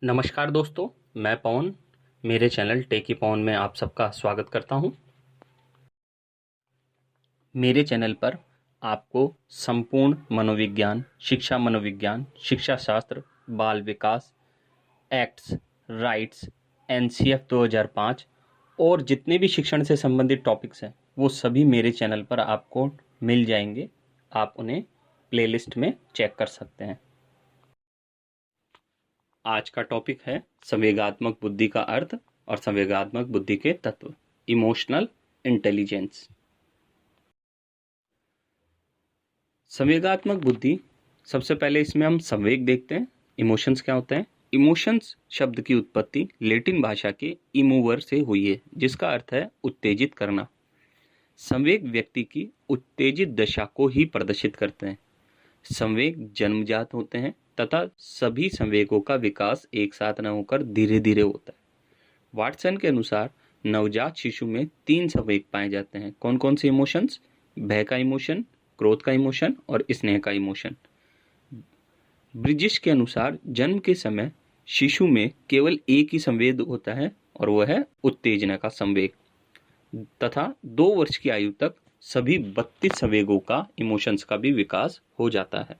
नमस्कार दोस्तों, मैं पवन मेरे चैनल टेकी पवन में आप सबका स्वागत करता हूं। मेरे चैनल पर आपको संपूर्ण मनोविज्ञान, शिक्षा शास्त्र, बाल विकास, एक्ट्स, राइट्स, एनसीएफ 2005 और जितने भी शिक्षण से संबंधित टॉपिक्स हैं वो सभी मेरे चैनल पर आपको मिल जाएंगे। आप उन्हें प्लेलिस्ट में चेक कर सकते हैं। आज का टॉपिक है संवेगात्मक बुद्धि का अर्थ और संवेगात्मक बुद्धि के तत्व, इमोशनल इंटेलिजेंस। संवेगात्मक बुद्धि, सबसे पहले इसमें हम संवेग देखते हैं। इमोशंस क्या होते हैं? इमोशंस शब्द की उत्पत्ति लैटिन भाषा के इमूवर से हुई है, जिसका अर्थ है उत्तेजित करना। संवेग व्यक्ति की उत्तेजित दशा को ही प्रदर्शित करते हैं। संवेग जन्मजात होते हैं तथा सभी संवेगों का विकास एक साथ न होकर धीरे धीरे होता है। वाटसन के अनुसार नवजात शिशु में 3 संवेग पाए जाते हैं। कौन कौन से इमोशंस? भय का इमोशन, क्रोध का इमोशन और स्नेह का इमोशन। ब्रिजिश के अनुसार जन्म के समय शिशु में केवल एक ही संवेग होता है और वह है उत्तेजना का संवेग, तथा 2 वर्ष की आयु तक सभी 32 संवेगों का, इमोशंस का भी विकास हो जाता है।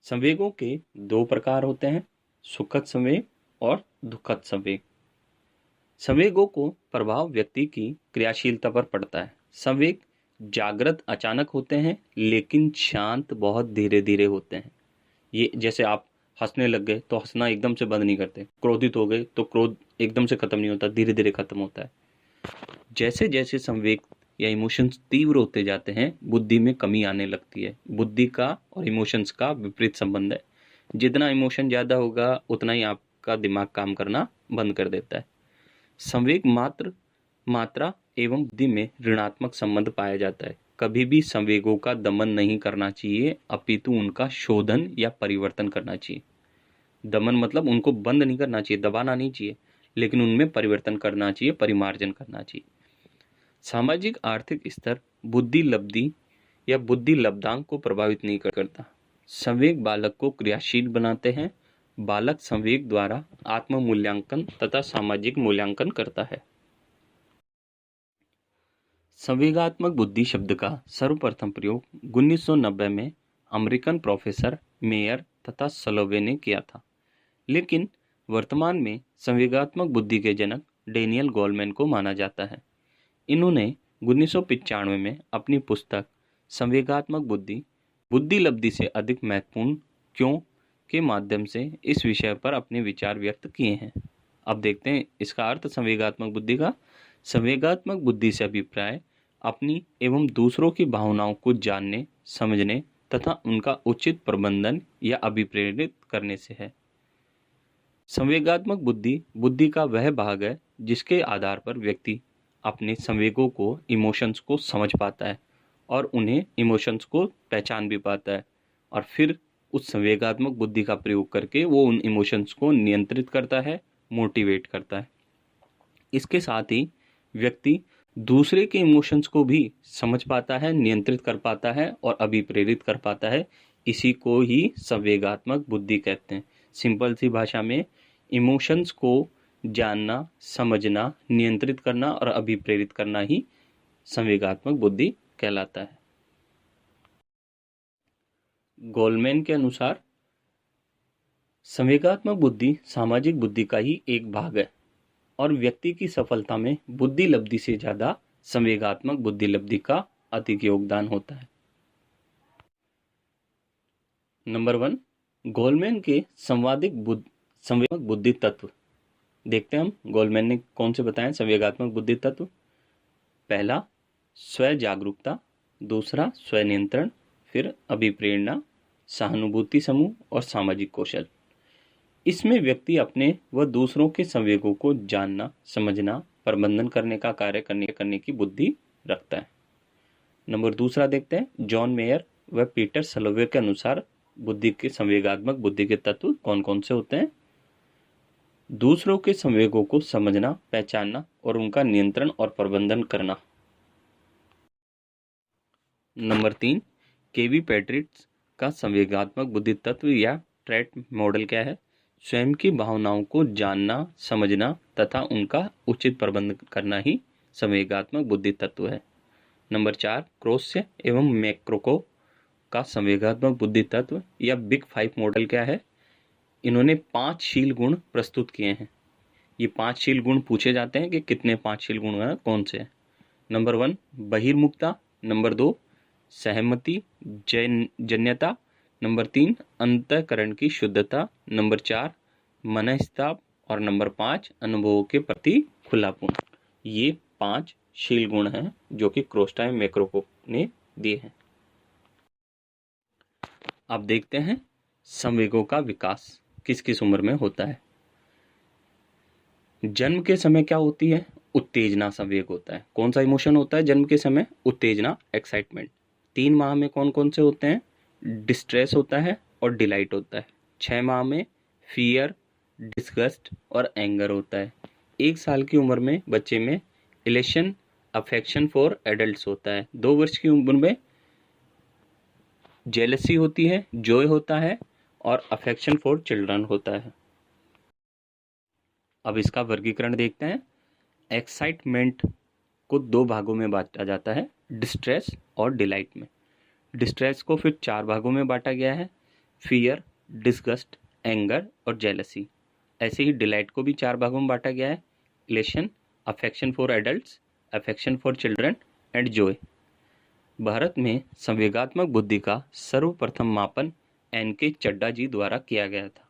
संवेगों के 2 प्रकार होते हैं, सुखद संवेग और दुखद संवेग। संवेगों को प्रभाव व्यक्ति की क्रियाशीलता पर पड़ता है। संवेग जागृत अचानक होते हैं लेकिन शांत बहुत धीरे धीरे होते हैं। ये जैसे आप हंसने लग गए तो हंसना एकदम से बंद नहीं करते, क्रोधित हो गए तो क्रोध एकदम से खत्म नहीं होता, धीरे धीरे खत्म होता है। जैसे जैसे संवेग या इमोशंस तीव्र होते जाते हैं, बुद्धि में कमी आने लगती है। बुद्धि का और इमोशंस का विपरीत संबंध है। जितना इमोशन ज़्यादा होगा उतना ही आपका दिमाग काम करना बंद कर देता है। संवेग मात्रा एवं बुद्धि में ऋणात्मक संबंध पाया जाता है। कभी भी संवेगों का दमन नहीं करना चाहिए, अपितु उनका शोधन या परिवर्तन करना चाहिए। दमन मतलब उनको बंद नहीं करना चाहिए, दबाना नहीं चाहिए, लेकिन उनमें परिवर्तन करना चाहिए, परिमार्जन करना चाहिए। सामाजिक आर्थिक स्तर बुद्धि लब्धि या बुद्धि लब्धांक को प्रभावित नहीं करता। संवेग बालक को क्रियाशील बनाते हैं। बालक संवेग द्वारा आत्म मूल्यांकन तथा सामाजिक मूल्यांकन करता है। संवेगात्मक बुद्धि शब्द का सर्वप्रथम प्रयोग 1990 में अमेरिकन प्रोफेसर मेयर तथा सलोवे ने किया था, लेकिन वर्तमान में संवेगात्मक बुद्धि के जनक डेनियल गोलमैन को माना जाता है। इन्होंने 1995 में अपनी पुस्तक संवेगात्मक बुद्धि, बुद्धि लब्धि से अधिक महत्वपूर्ण क्यों के माध्यम से इस विषय पर अपने विचार व्यक्त किए हैं। अब देखते हैं इसका अर्थ संवेगात्मक बुद्धि का। संवेगात्मक बुद्धि से अभिप्राय अपनी एवं दूसरों की भावनाओं को जानने, समझने तथा उनका उचित प्रबंधन या अभिप्रेरित करने से है। संवेगात्मक बुद्धि बुद्धि का वह भाग है जिसके आधार पर व्यक्ति अपने संवेगों को, इमोशंस को समझ पाता है और उन्हें, इमोशंस को पहचान भी पाता है, और फिर उस संवेगात्मक बुद्धि का प्रयोग करके वो उन इमोशंस को नियंत्रित करता है, मोटिवेट करता है। इसके साथ ही व्यक्ति दूसरे के इमोशंस को भी समझ पाता है, नियंत्रित कर पाता है और अभिप्रेरित कर पाता है। इसी को ही संवेगात्मक बुद्धि कहते हैं। सिंपल सी भाषा में इमोशंस को जानना, समझना, नियंत्रित करना और अभिप्रेरित करना ही संवेगात्मक बुद्धि कहलाता है। गोलमैन के अनुसार संवेगात्मक बुद्धि सामाजिक बुद्धि का ही एक भाग है और व्यक्ति की सफलता में बुद्धि लब्धि से ज्यादा संवेगात्मक बुद्धि लब्धि का अधिक योगदान होता है। नंबर 1, गोलमैन के संवेगात्मक बुद्धि तत्व देखते हैं हम। गोलमैन ने कौन से बताए संवेगात्मक बुद्धि तत्व? पहला स्व जागरूकता, दूसरा स्व नियंत्रण, फिर अभिप्रेरणा, सहानुभूति समूह और सामाजिक कौशल। इसमें व्यक्ति अपने व दूसरों के संवेगों को जानना, समझना, प्रबंधन करने का कार्य करने की बुद्धि रखता है। नंबर 2 देखते हैं। जॉन मेयर व पीटर सलोवे के अनुसार बुद्धि के संवेगात्मक बुद्धि के तत्व कौन कौन से होते हैं? दूसरों के संवेगों को समझना, पहचानना और उनका नियंत्रण और प्रबंधन करना। नंबर 3, केवी पैट्रिक्स का संवेगात्मक बुद्धि तत्व या स्ट्रेट मॉडल क्या है? स्वयं की भावनाओं को जानना, समझना तथा उनका उचित प्रबंध करना ही संवेगात्मक बुद्धि तत्व है। नंबर 4, क्रोस्य एवं मैक्रोको का संवेगात्मक बुद्धि तत्व या बिग 5 मॉडल क्या है? इन्होंने 5 शील गुण प्रस्तुत किए हैं। ये 5 शील गुण पूछे जाते हैं कि कितने 5 शील गुण हैं, कौन से हैं? नंबर 1, बहिर्मुखता। नंबर 2, सहमति जन्यता। नंबर 3, अंतःकरण की शुद्धता। नंबर 4, मनस्ताप। और नंबर 5, अनुभवों के प्रति खुलापन। ये 5 शील गुण हैं जो कि क्रोस्टा एवं मैक्रोको ने दिए हैं। अब देखते हैं संवेगों का विकास किस किस उम्र में होता है। जन्म के समय क्या होती है? उत्तेजना संवेग होता है। कौन सा इमोशन होता है जन्म के समय? उत्तेजना, एक्साइटमेंट। 3 माह में कौन कौन से होते हैं? डिस्ट्रेस होता है और डिलाइट होता है। 6 माह में फियर, डिस्गस्ट और एंगर होता है। 1 साल की उम्र में बच्चे में इलेशन, अफेक्शन फॉर एडल्ट्स होता है। 2 वर्ष की उम्र में जेलसी होती है, जॉय होता है और अफेक्शन फॉर चिल्ड्रन होता है। अब इसका वर्गीकरण देखते हैं। एक्साइटमेंट को 2 भागों में बांटा जाता है, डिस्ट्रेस और डिलाइट में। डिस्ट्रेस को फिर 4 भागों में बांटा गया है, फियर, डिस्गस्ट, एंगर और जेलसी। ऐसे ही डिलाइट को भी 4 भागों में बांटा गया है, elation, affection for adults, affection for children and Joy. Bharat में संवेगात्मक बुद्धि का सर्वप्रथम मापन एन के चड्डा जी द्वारा किया गया था।